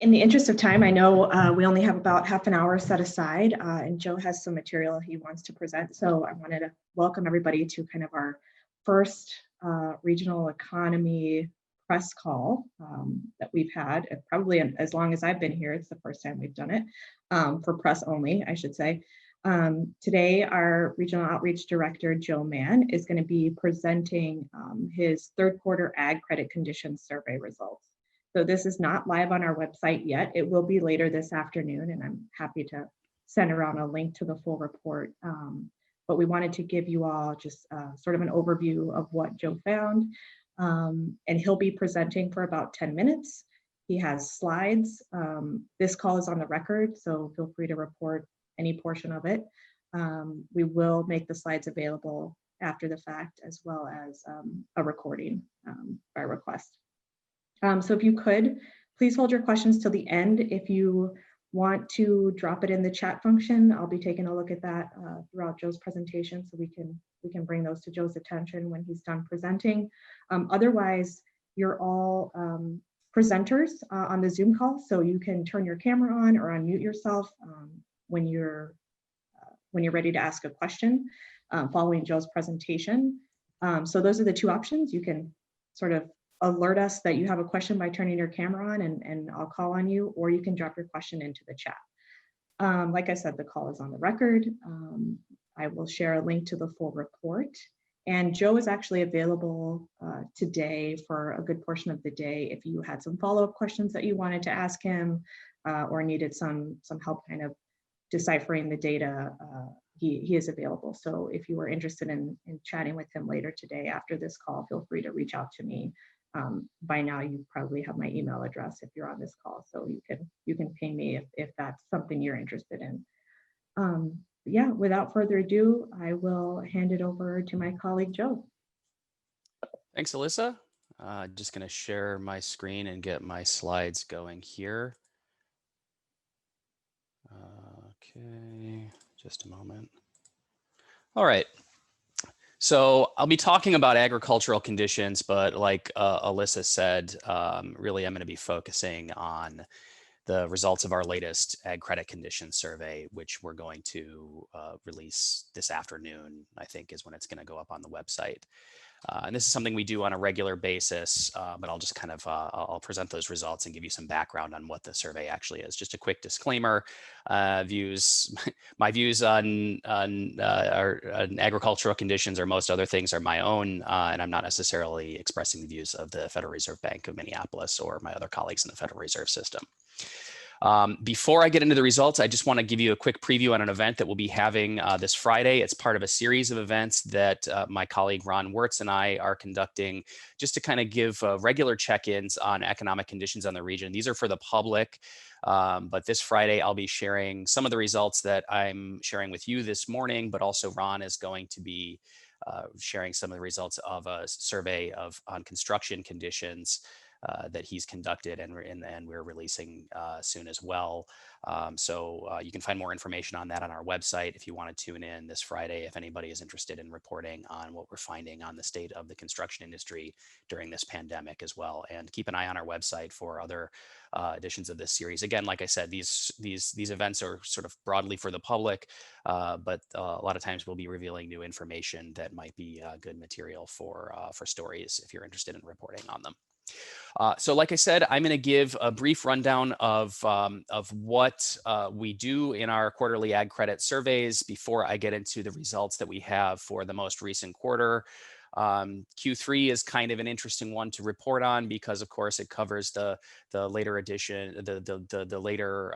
In the interest of time, I know we only have about half an hour set aside, and Joe has some material he wants to present. So I wanted to welcome everybody to kind of our first regional economy press call that we've had, probably as long as I've been here. It's the first time we've done it for press only, I should say. Today, our Regional Outreach Director, Joe Mahon, is going to be presenting his third quarter Ag Credit Conditions Survey results. So this is not live on our website yet. It will be later this afternoon, and I'm happy to send around a link to the full report. But we wanted to give you all just sort of an overview of what Joe found. And he'll be presenting for about 10 minutes. He has slides. This call is on the record, so feel free to report any portion of it. We will make the slides available after the fact, as well as a recording by request. So if you could, please hold your questions till the end. If you want to drop it in the chat function, I'll be taking a look at that throughout Joe's presentation, so we can bring those to Joe's attention when he's done presenting. Otherwise, you're all presenters on the Zoom call, so you can turn your camera on or unmute yourself when you're ready to ask a question following Joe's presentation. So those are the two options. You can sort of alert us that you have a question by turning your camera on, and I'll call on you, or you can drop your question into the chat. Like I said, the call is on the record. I will share a link to the full report. And Joe is actually available today for a good portion of the day if you had some follow-up questions that you wanted to ask him or needed some help kind of deciphering the data. He is available. So if you are interested in chatting with him later today after this call, feel free to reach out to me. By now you probably have my email address if you're on this call, so you can ping me if that's something you're interested in. Yeah, without further ado, I will hand it over to my colleague Joe. Thanks, Alyssa. Just going to share my screen and get my slides going here. Okay, just a moment. All right. So I'll be talking about agricultural conditions, but like Alyssa said, really I'm going to be focusing on the results of our latest Ag Credit Conditions Survey, which we're going to release this afternoon, I think is when it's going to go up on the website. And this is something we do on a regular basis, but I'll just kind of, I'll present those results and give you some background on what the survey actually is. Just a quick disclaimer, my views on agricultural conditions or most other things are my own, and I'm not necessarily expressing the views of the Federal Reserve Bank of Minneapolis or my other colleagues in the Federal Reserve System. Before I get into the results, I just want to give you a quick preview on an event that we'll be having this Friday. It's part of a series of events that my colleague Ron Wirtz and I are conducting just to kind of give regular check-ins on economic conditions on the region. These are for the public, but this Friday I'll be sharing some of the results that I'm sharing with you this morning, but also Ron is going to be sharing some of the results of a survey on construction conditions that he's conducted, and we're releasing soon as well. So you can find more information on that on our website if you want to tune in this Friday, if anybody is interested in reporting on what we're finding on the state of the construction industry during this pandemic as well. And keep an eye on our website for other editions of this series. Again, like I said, these events are sort of broadly for the public, but a lot of times we'll be revealing new information that might be good material for stories if you're interested in reporting on them. So like I said, I'm going to give a brief rundown of what we do in our quarterly ag credit surveys before I get into the results that we have for the most recent quarter. Q3 is kind of an interesting one to report on because, of course, it covers the later edition, the later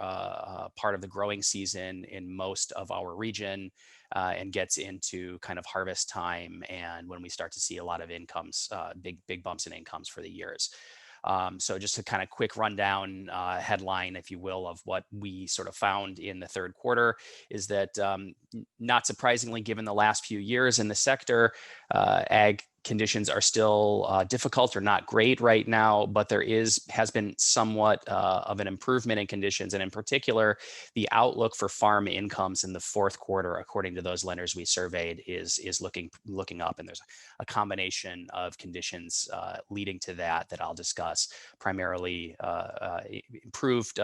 part of the growing season in most of our region, and gets into kind of harvest time and when we start to see a lot of incomes, big bumps in incomes for the years. So just a kind of quick rundown headline, if you will, of what we sort of found in the third quarter is that not surprisingly, given the last few years in the sector, ag conditions are still difficult or not great right now, but there has been somewhat of an improvement in conditions, and in particular, the outlook for farm incomes in the fourth quarter, according to those lenders we surveyed, is looking up, and there's a combination of conditions leading to that I'll discuss. Primarily improved,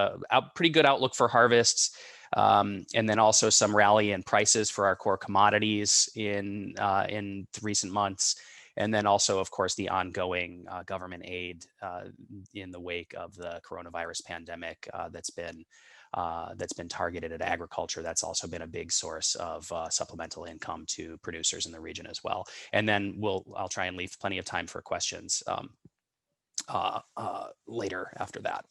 pretty good outlook for harvests. And then also some rally in prices for our core commodities in recent months. And then also, of course, the ongoing government aid in the wake of the coronavirus pandemic that's been targeted at agriculture. That's also been a big source of supplemental income to producers in the region as well. And then I'll try and leave plenty of time for questions later after that.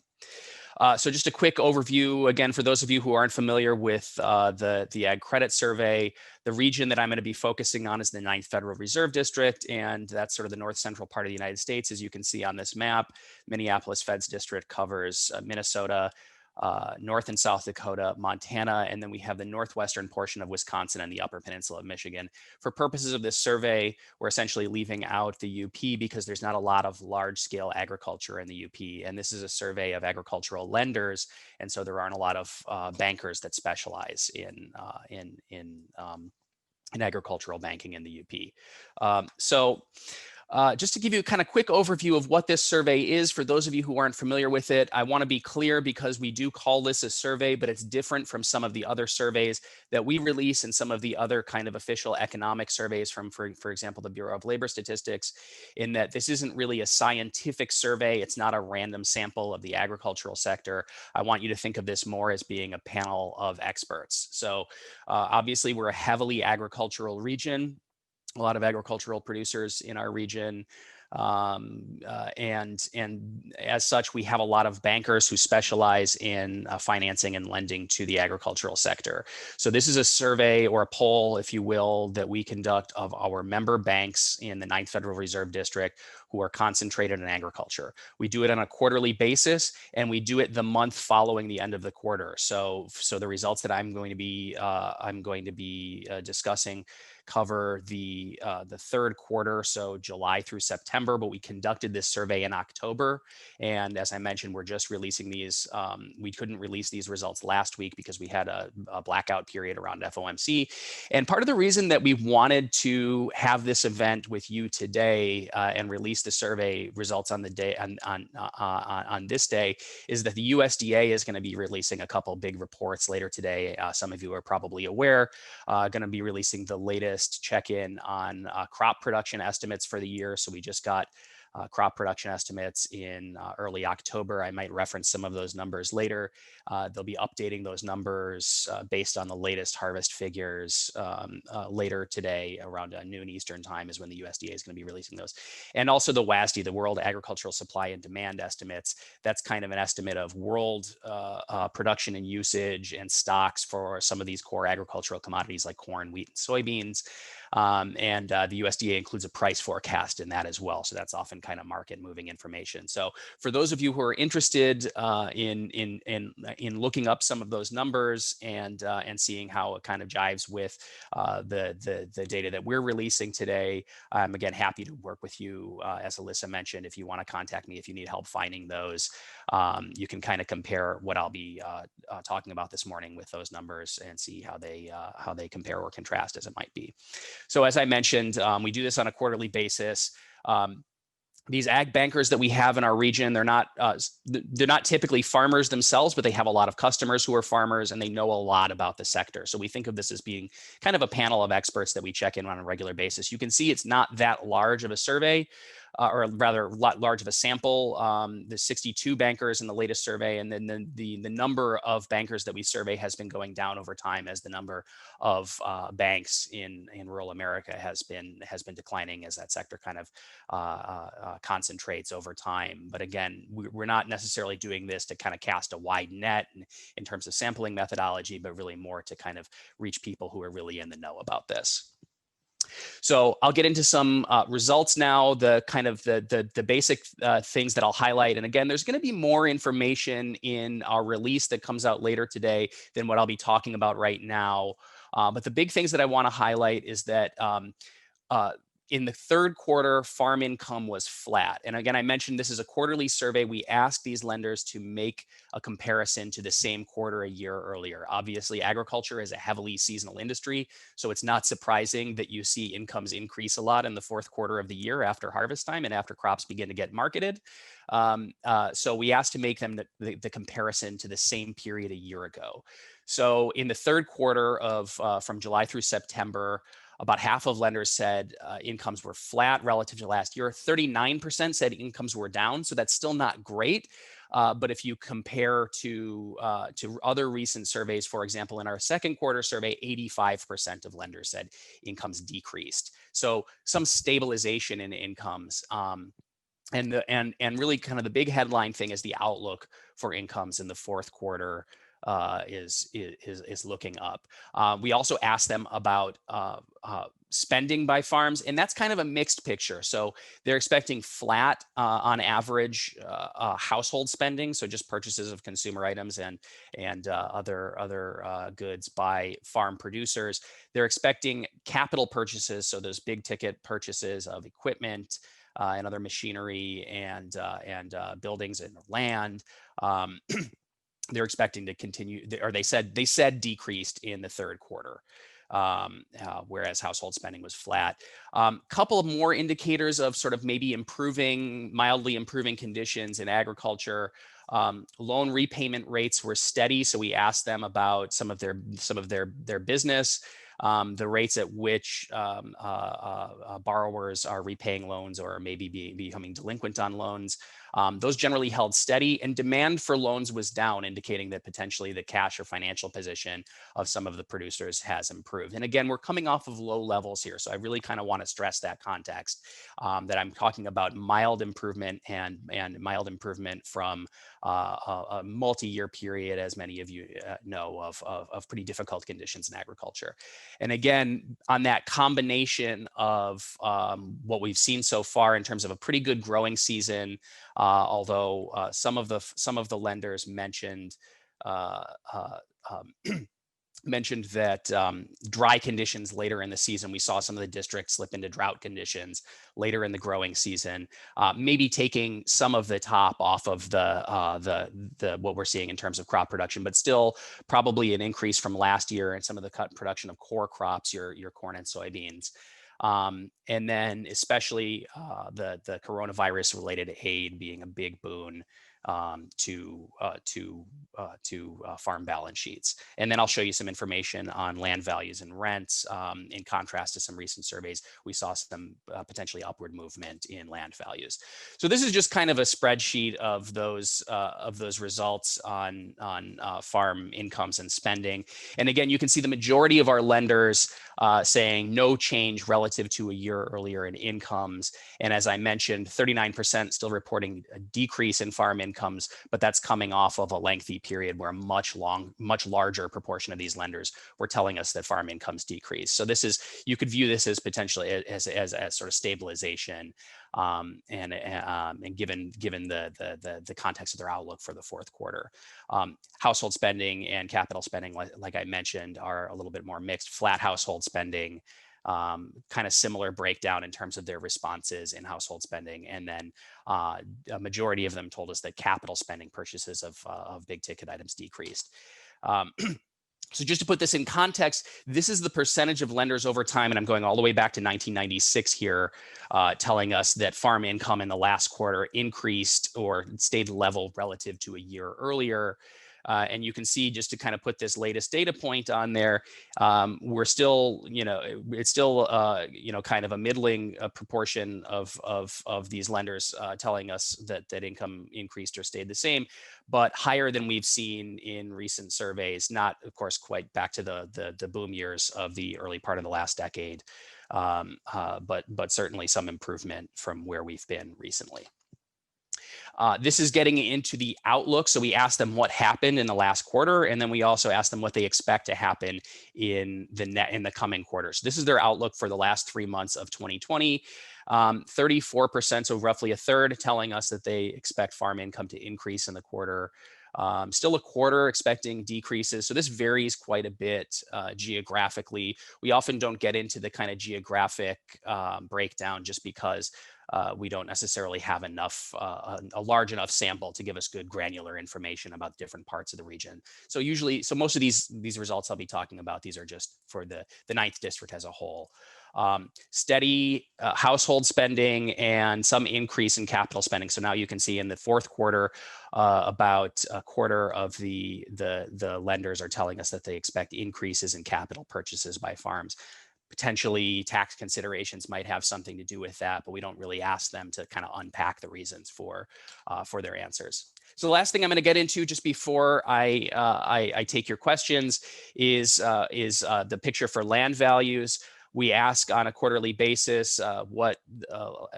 So just a quick overview, again, for those of you who aren't familiar with the Ag Credit Survey, the region that I'm going to be focusing on is the 9th Federal Reserve District, and that's sort of the north central part of the United States, as you can see on this map. Minneapolis Fed's district covers Minnesota, North and South Dakota, Montana, and then we have the northwestern portion of Wisconsin and the Upper Peninsula of Michigan. For purposes of this survey, we're essentially leaving out the UP because there's not a lot of large-scale agriculture in the UP, and this is a survey of agricultural lenders, and so there aren't a lot of bankers that specialize in agricultural banking in the UP. Just to give you a kind of quick overview of what this survey is, for those of you who aren't familiar with it, I want to be clear because we do call this a survey, but it's different from some of the other surveys that we release and some of the other kind of official economic surveys from, for example, the Bureau of Labor Statistics, in that this isn't really a scientific survey. It's not a random sample of the agricultural sector. I want you to think of this more as being a panel of experts. So obviously, we're a heavily agricultural region. A lot of agricultural producers in our region. And as such, we have a lot of bankers who specialize in financing and lending to the agricultural sector. So this is a survey or a poll, if you will, that we conduct of our member banks in the 9th Federal Reserve District who are concentrated in agriculture. We do it on a quarterly basis, and we do it the month following the end of the quarter. So the results that I'm going to be discussing cover the third quarter, so July through September, but we conducted this survey in October. And as I mentioned, we're just releasing these. We couldn't release these results last week because we had a blackout period around FOMC. And part of the reason that we wanted to have this event with you today and release the survey results on the day on this day is that the USDA is going to be releasing a couple big reports later today. Some of you are probably aware, going to be releasing the latest check-in on crop production estimates for the year. So we just got crop production estimates in early October. I might reference some of those numbers later. They'll be updating those numbers based on the latest harvest figures later today around noon Eastern time is when the USDA is going to be releasing those. And also the WASDE, the World Agricultural Supply and Demand Estimates. That's kind of an estimate of world production and usage and stocks for some of these core agricultural commodities like corn, wheat, and soybeans. And the USDA includes a price forecast in that as well. So that's often kind of market moving information. So for those of you who are interested in looking up some of those numbers and seeing how it kind of jives with the data that we're releasing today, I'm again happy to work with you. As Alyssa mentioned, if you want to contact me, if you need help finding those, you can kind of compare what I'll be talking about this morning with those numbers and see how they compare or contrast as it might be. So as I mentioned, we do this on a quarterly basis. These ag bankers that we have in our region, they're not typically farmers themselves, but they have a lot of customers who are farmers and they know a lot about the sector. So we think of this as being kind of a panel of experts that we check in on a regular basis. You can see it's not that large of a survey, or rather large of a sample. There's 62 bankers in the latest survey, and then the number of bankers that we survey has been going down over time as the number of banks in rural America has been declining as that sector kind of concentrates over time. But again, we're not necessarily doing this to kind of cast a wide net in terms of sampling methodology, but really more to kind of reach people who are really in the know about this. So I'll get into some results now, the basic things that I'll highlight. And again, there's going to be more information in our release that comes out later today than what I'll be talking about right now. But the big things that I want to highlight is that In the third quarter, farm income was flat. And again, I mentioned this is a quarterly survey. We asked these lenders to make a comparison to the same quarter a year earlier. Obviously, agriculture is a heavily seasonal industry, so it's not surprising that you see incomes increase a lot in the fourth quarter of the year after harvest time and after crops begin to get marketed. So we asked to make them the comparison to the same period a year ago. So in the third quarter of from July through September, about half of lenders said incomes were flat relative to last year. 39% said incomes were down, so that's still not great. But if you compare to other recent surveys, for example, in our second quarter survey, 85% of lenders said incomes decreased. So some stabilization in incomes. And really kind of the big headline thing is the outlook for incomes in the fourth quarter is looking up. We also asked them about spending by farms, and that's kind of a mixed picture. So they're expecting flat on average household spending, so just purchases of consumer items and other goods by farm producers. They're expecting capital purchases, so those big ticket purchases of equipment and other machinery and buildings and land. They're expecting to continue, or they said decreased in the third quarter, whereas household spending was flat. Couple of more indicators of sort of maybe mildly improving conditions in agriculture. Loan repayment rates were steady, so we asked them about some of their business. The rates at which borrowers are repaying loans or maybe becoming delinquent on loans. Those generally held steady, and demand for loans was down, indicating that potentially the cash or financial position of some of the producers has improved. And again, we're coming off of low levels here, so I really kind of want to stress that context, that I'm talking about mild improvement and mild improvement from a multi-year period, as many of you know, of pretty difficult conditions in agriculture. And again, on that combination of what we've seen so far in terms of a pretty good growing season, although some of the lenders mentioned mentioned that dry conditions later in the season, we saw some of the districts slip into drought conditions later in the growing season, maybe taking some of the top off of the what we're seeing in terms of crop production, but still probably an increase from last year in some of the cut production of core crops, your corn and soybeans. And then especially the coronavirus related aid being a big boon to farm balance sheets. And then I'll show you some information on land values and rents. In contrast to some recent surveys, we saw some potentially upward movement in land values. So this is just kind of a spreadsheet of those results on farm incomes and spending. And again, you can see the majority of our lenders saying no change relative to a year earlier in incomes. And as I mentioned, 39% still reporting a decrease in farm incomes, but that's coming off of a lengthy period where a much larger proportion of these lenders were telling us that farm incomes decrease. So this is, you could view this as potentially as sort of stabilization, and given the context of their outlook for the fourth quarter. Household spending and capital spending, like I mentioned, are a little bit more mixed. Flat household spending, kind of similar breakdown in terms of their responses in household spending. And then a majority of them told us that capital spending, purchases of big ticket items, decreased. So just to put this in context, this is the percentage of lenders over time, and I'm going all the way back to 1996 here, telling us that farm income in the last quarter increased or stayed level relative to a year earlier. And you can see, just to kind of put this latest data point on there, we're still, it's still, kind of a middling proportion of these lenders telling us that income increased or stayed the same, but higher than we've seen in recent surveys. Not, of course, quite back to the boom years of the early part of the last decade, but certainly some improvement from where we've been recently. This is getting into the outlook. So we asked them what happened in the last quarter, and then we also asked them what they expect to happen in the coming quarters. This is their outlook for the last 3 months of 2020. 34%, so roughly a third, telling us that they expect farm income to increase in the quarter. Still a quarter expecting decreases. So this varies quite a bit geographically. We often don't get into the kind of geographic breakdown just because we don't necessarily have enough, a large enough sample to give us good granular information about different parts of the region. So most of these results I'll be talking about, these are just for the ninth district as a whole. Steady household spending and some increase in capital spending. So now you can see in the fourth quarter, about a quarter of the lenders are telling us that they expect increases in capital purchases by farms. Potentially tax considerations might have something to do with that, but we don't really ask them to kind of unpack the reasons for their answers. So the last thing I'm going to get into just before I take your questions is the picture for land values. We ask on a quarterly basis what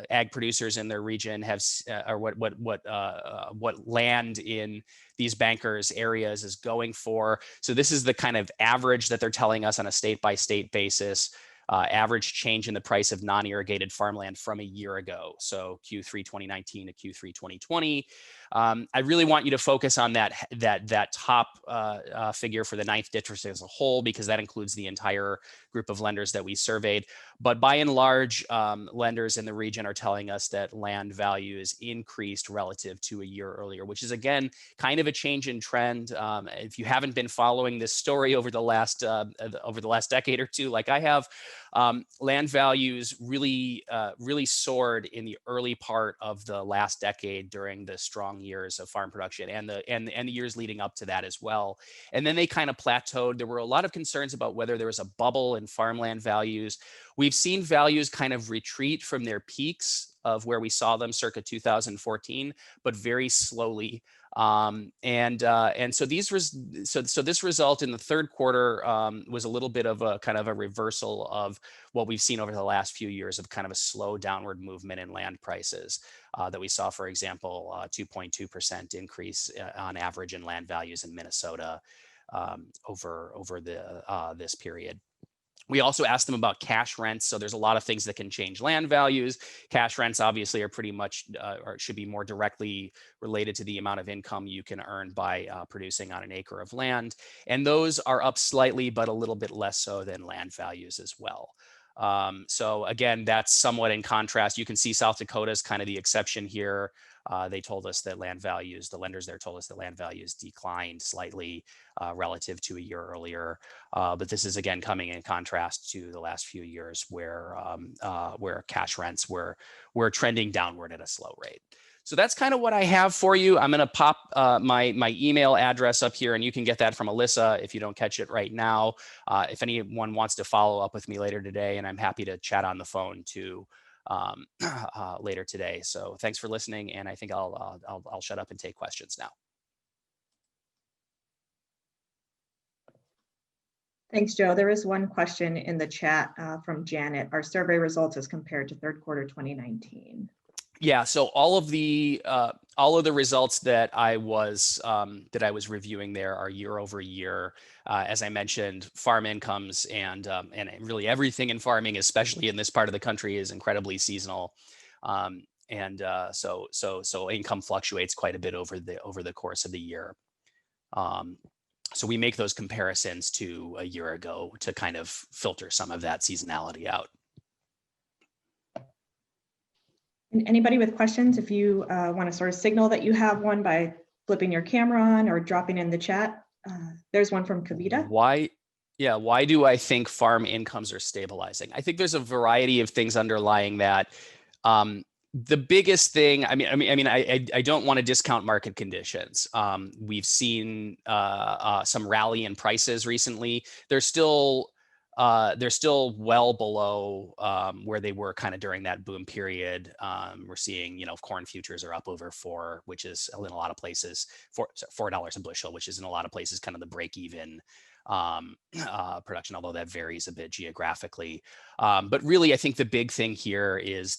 ag producers in their region have, or what land in these bankers' areas is going for. So this is the kind of average that they're telling us on a state-by-state basis. Average change in the price of non-irrigated farmland from a year ago. So Q3 2019 to Q3 2020. I really want you to focus on that top figure for the ninth district as a whole, because that includes the entire group of lenders that we surveyed. But by and large, lenders in the region are telling us that land values increased relative to a year earlier, which is, again, kind of a change in trend. If you haven't been following this story over the last decade or two, like I have, land values really soared in the early part of the last decade during the strong years of farm production and the years leading up to that as well. And then they kind of plateaued. There were a lot of concerns about whether there was a bubble in farmland values. We've seen values kind of retreat from their peaks of where we saw them circa 2014, but very slowly. So this result in the third quarter was a little bit of a kind of a reversal of what we've seen over the last few years of kind of a slow downward movement in land prices that we saw, for example, 2.2% increase on average in land values in Minnesota over this period. We also asked them about cash rents. So there's a lot of things that can change land values. Cash rents obviously are pretty much, or should be more directly related to the amount of income you can earn by producing on an acre of land. And those are up slightly, but a little bit less so than land values as well. So again, that's somewhat in contrast. You can see South Dakota is kind of the exception here. They told us that land values, the lenders there told us that land values declined slightly relative to a year earlier. But this is, again, coming in contrast to the last few years where cash rents were trending downward at a slow rate. So that's kind of what I have for you. I'm going to pop my email address up here, and you can get that from Alyssa if you don't catch it right now. If anyone wants to follow up with me later today, and I'm happy to chat on the phone too later today. So thanks for listening, and I think I'll shut up and take questions now. Thanks, Joe. There is one question in the chat from Janet. Our survey results as compared to third quarter 2019. Yeah, so all of the results that I was reviewing there are year over year. As I mentioned, farm incomes and really everything in farming, especially in this part of the country, is incredibly seasonal, so income fluctuates quite a bit over the course of the year. So we make those comparisons to a year ago to kind of filter some of that seasonality out. And anybody with questions, if you want to sort of signal that you have one by flipping your camera on or dropping in the chat, there's one from Kavita. Why do I think farm incomes are stabilizing? I think there's a variety of things underlying that. The biggest thing, I don't want to discount market conditions. We've seen some rally in prices recently. They're still well below where they were kind of during that boom period. We're seeing, corn futures are up over $4, which is in a lot of places $4 a bushel, which is in a lot of places kind of the break even production, although that varies a bit geographically. But really, I think the big thing here is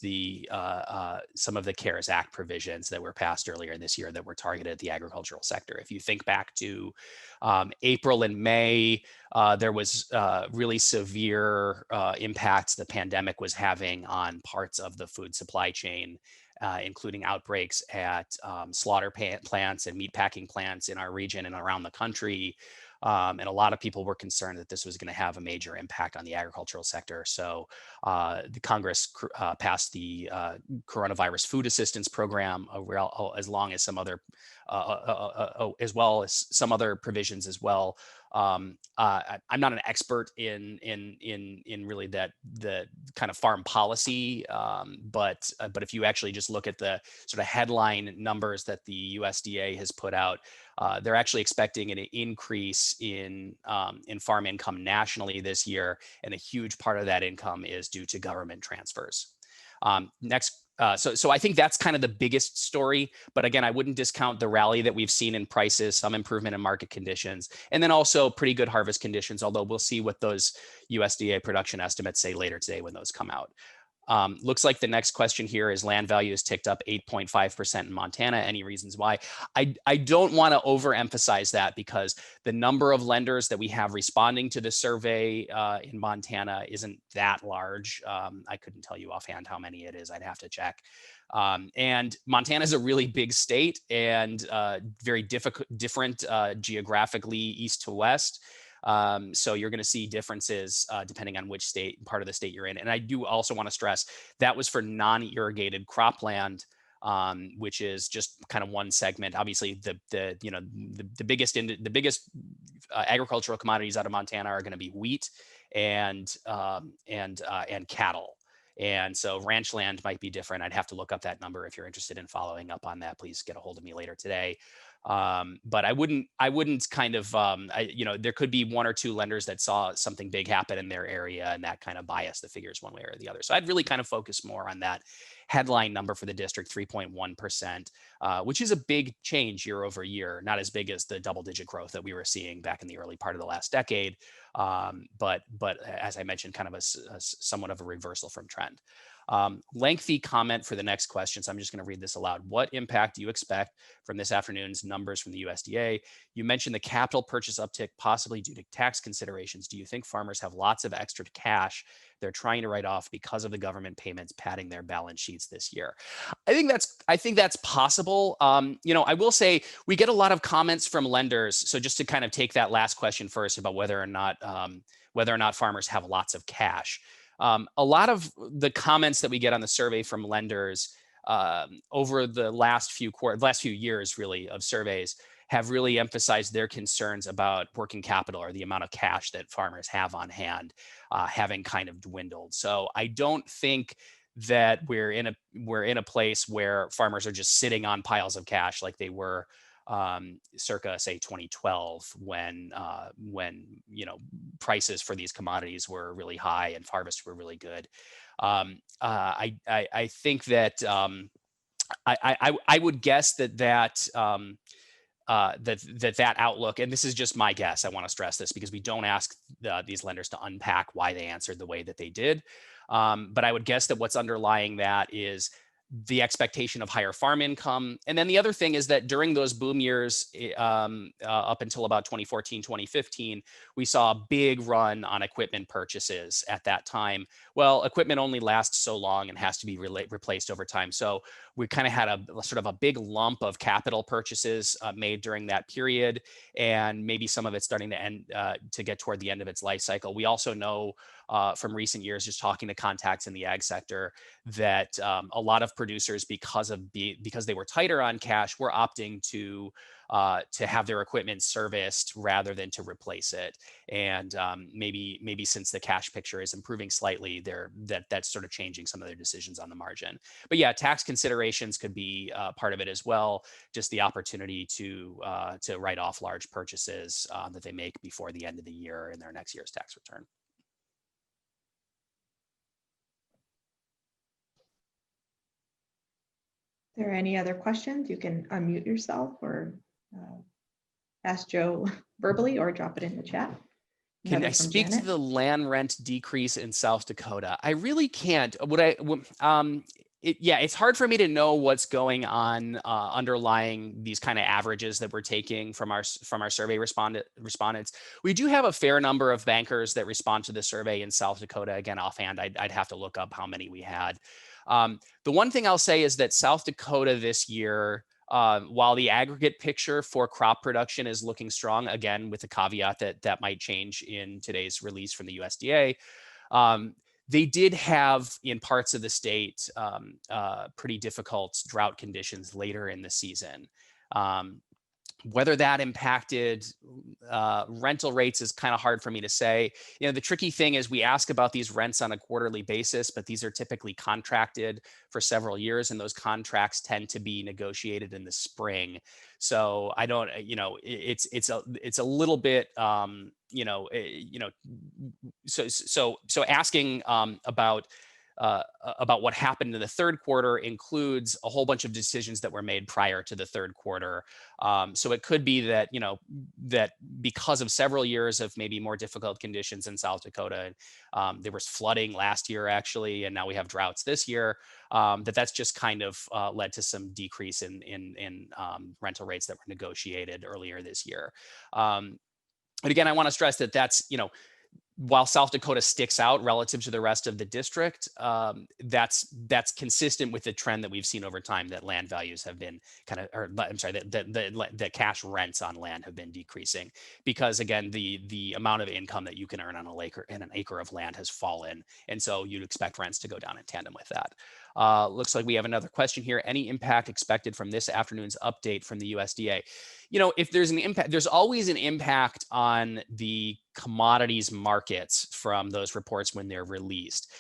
some of the CARES Act provisions that were passed earlier this year that were targeted at the agricultural sector. If you think back to April and May, there was really severe impacts the pandemic was having on parts of the food supply chain including outbreaks at slaughter plants and meatpacking plants in our region and around the country. And a lot of people were concerned that this was going to have a major impact on the agricultural sector. So the Congress passed the Coronavirus Food Assistance Program, as long as some other, as well as some other provisions as well. I'm not an expert in really the kind of farm policy, but if you actually just look at the sort of headline numbers that the USDA has put out, they're actually expecting an increase in farm income nationally this year, and a huge part of that income is due to government transfers. So I think that's kind of the biggest story. But again, I wouldn't discount the rally that we've seen in prices, some improvement in market conditions, and then also pretty good harvest conditions, although we'll see what those USDA production estimates say later today when those come out. Looks like the next question here is land values ticked up 8.5% in Montana. Any reasons why? I don't want to overemphasize that, because the number of lenders that we have responding to the survey in Montana isn't that large. I couldn't tell you offhand how many it is. I'd have to check. And Montana is a really big state and very different geographically east to west. So you're going to see differences depending on which part of the state you're in. And I do also want to stress that was for non-irrigated cropland, which is just kind of one segment. Obviously, the biggest agricultural commodities out of Montana are going to be wheat and cattle. And so ranch land might be different. I'd have to look up that number. If you're interested in following up on that, please get a hold of me later today. But I wouldn't kind of, there could be one or two lenders that saw something big happen in their area, and that kind of biased the figures one way or the other. So I'd really kind of focus more on that headline number for the district, 3.1%, which is a big change year over year, not as big as the double-digit growth that we were seeing back in the early part of the last decade. But as I mentioned, kind of a somewhat of a reversal from trend. Lengthy comment for the next question, so I'm just going to read this aloud. What impact do you expect from this afternoon's numbers from the USDA? You mentioned the capital purchase uptick possibly due to tax considerations. Do you think farmers have lots of extra cash they're trying to write off because of the government payments padding their balance sheets this year? I think that's possible. I will say we get a lot of comments from lenders. So just to kind of take that last question first about whether or not farmers have lots of cash. A lot of the comments that we get on the survey from lenders over the last few years, really, of surveys have really emphasized their concerns about working capital, or the amount of cash that farmers have on hand, having kind of dwindled. So I don't think that we're in a place where farmers are just sitting on piles of cash like they were circa, say, 2012, when prices for these commodities were really high and harvests were really good. I think that I would guess that outlook, and this is just my guess, I want to stress this because we don't ask these lenders to unpack why they answered the way that they did. But I would guess that what's underlying that is the expectation of higher farm income. And then the other thing is that during those boom years, up until about 2014, 2015, we saw a big run on equipment purchases at that time. Well, equipment only lasts so long and has to be replaced over time. So we kind of had a sort of a big lump of capital purchases made during that period, and maybe some of it's starting to end to get toward the end of its life cycle. We also know from recent years, just talking to contacts in the ag sector, that a lot of producers, because they were tighter on cash, were opting to have their equipment serviced rather than to replace it. And maybe since the cash picture is improving slightly, that's sort of changing some of their decisions on the margin. But yeah, tax considerations could be part of it as well. Just the opportunity to write off large purchases that they make before the end of the year in their next year's tax return. Are there any other questions? You can unmute yourself or ask Joe verbally or drop it in the chat. Can I speak to the land rent decrease in South Dakota? I really can't. It's hard for me to know what's going on underlying these kind of averages that we're taking from our survey respondents. We do have a fair number of bankers that respond to the survey in South Dakota. Again, offhand, I'd have to look up how many we had. The one thing I'll say is that South Dakota this year, while the aggregate picture for crop production is looking strong, again, with the caveat that that might change in today's release from the USDA, they did have in parts of the state pretty difficult drought conditions later in the season. Whether that impacted rental rates is kind of hard for me to say. You know, the tricky thing is we ask about these rents on a quarterly basis, but these are typically contracted for several years, and those contracts tend to be negotiated in the spring. So I don't, you know, it's a little bit, so asking about what happened in the third quarter includes a whole bunch of decisions that were made prior to the third quarter. So it could be that, you know, that because of several years of maybe more difficult conditions in South Dakota, there was flooding last year actually, and now we have droughts this year, that's just kind of led to some decrease in rental rates that were negotiated earlier this year. But again, I want to stress that that's, you know, while South Dakota sticks out relative to the rest of the district, that's consistent with the trend that we've seen over time, that land values have been kind of, or I'm sorry, that cash rents on land have been decreasing because again, the amount of income that you can earn on an acre of land has fallen, and so you'd expect rents to go down in tandem with that. Looks like we have another question here. Any impact expected from this afternoon's update from the USDA? You know, if there's an impact, there's always an impact on the commodities markets from those reports when they're released.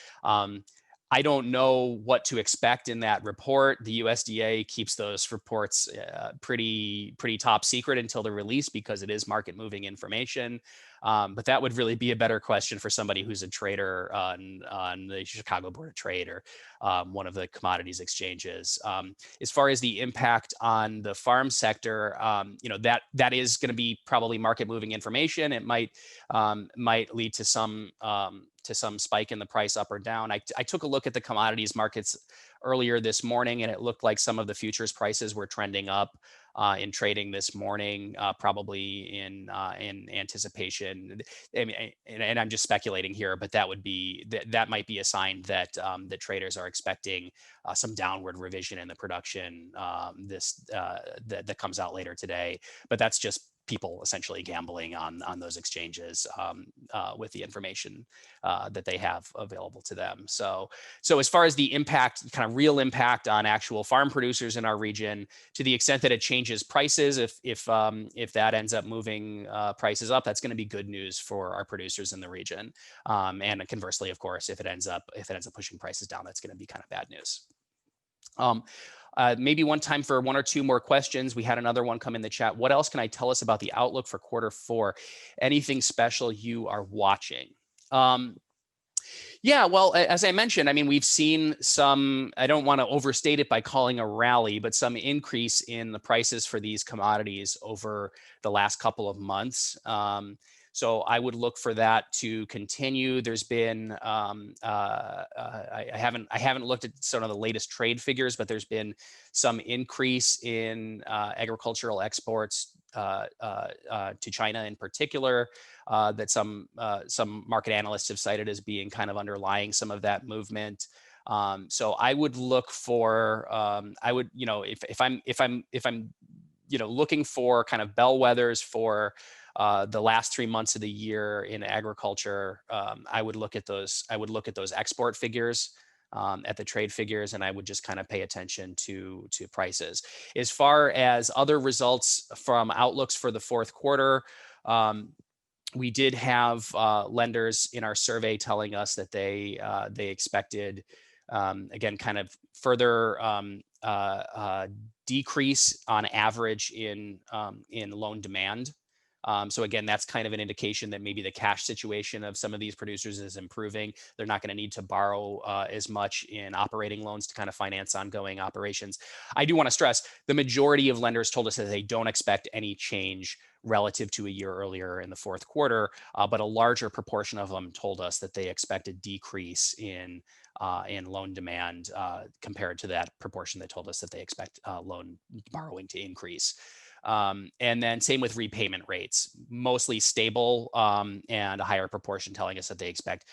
I don't know what to expect in that report. The USDA keeps those reports pretty top secret until they're released because it is market moving information. But that would really be a better question for somebody who's a trader on the Chicago Board of Trade or one of the commodities exchanges. As far as the impact on the farm sector, you know, that is going to be probably market moving information. It might lead to some spike in the price up or down. I took a look at the commodities markets earlier this morning, and it looked like some of the futures prices were trending up in trading this morning, probably in anticipation. I mean, and I'm just speculating here, but that might be a sign that the traders are expecting some downward revision in the production that comes out later today. But that's just people essentially gambling on those exchanges with the information that they have available to them. So as far as the impact, kind of real impact on actual farm producers in our region, to the extent that it changes prices, if that ends up moving prices up, that's going to be good news for our producers in the region. And conversely, of course, if it ends up pushing prices down, that's going to be kind of bad news. Maybe one time for one or two more questions. We had another one come in the chat. What else can I tell us about the outlook for Q4? Anything special you are watching? Yeah, well, as I mentioned, I mean, we've seen some, I don't want to overstate it by calling a rally, but some increase in the prices for these commodities over the last couple of months. So I would look for that to continue. There's been, I haven't looked at some of the latest trade figures, but there's been some increase in agricultural exports to China in particular, that some market analysts have cited as being kind of underlying some of that movement. So I would look for, you know, if I'm you know, looking for kind of bellwethers for the last 3 months of the year in agriculture, I would look at those export figures, at the trade figures, and I would just kind of pay attention to prices. As far as other results from outlooks for the fourth quarter, we did have lenders in our survey telling us that they expected, again, kind of further decrease on average in loan demand. So again, that's kind of an indication that maybe the cash situation of some of these producers is improving. They're not going to need to borrow as much in operating loans to kind of finance ongoing operations. I do want to stress the majority of lenders told us that they don't expect any change relative to a year earlier in the fourth quarter, but a larger proportion of them told us that they expect a decrease in loan demand compared to that proportion that told us that they expect loan borrowing to increase. And then same with repayment rates, mostly stable, and a higher proportion telling us that they expect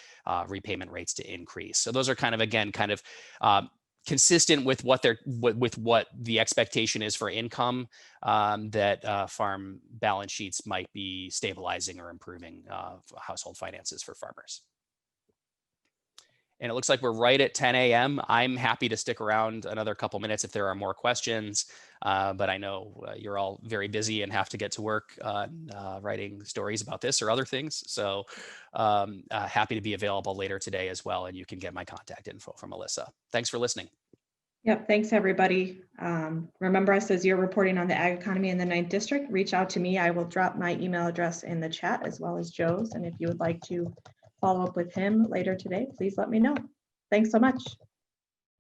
repayment rates to increase. So those are kind of, again, kind of consistent with what what the expectation is for income, that farm balance sheets might be stabilizing or improving household finances for farmers. And it looks like we're right at 10 a.m. I'm happy to stick around another couple minutes if there are more questions, but I know you're all very busy and have to get to work on writing stories about this or other things. So happy to be available later today as well. And you can get my contact info from Alyssa. Thanks for listening. Yep, thanks everybody. Remember us as you're reporting on the ag economy in the 9th district, reach out to me. I will drop my email address in the chat as well as Joe's. And if you would like to follow up with him later today, please let me know. Thanks so much.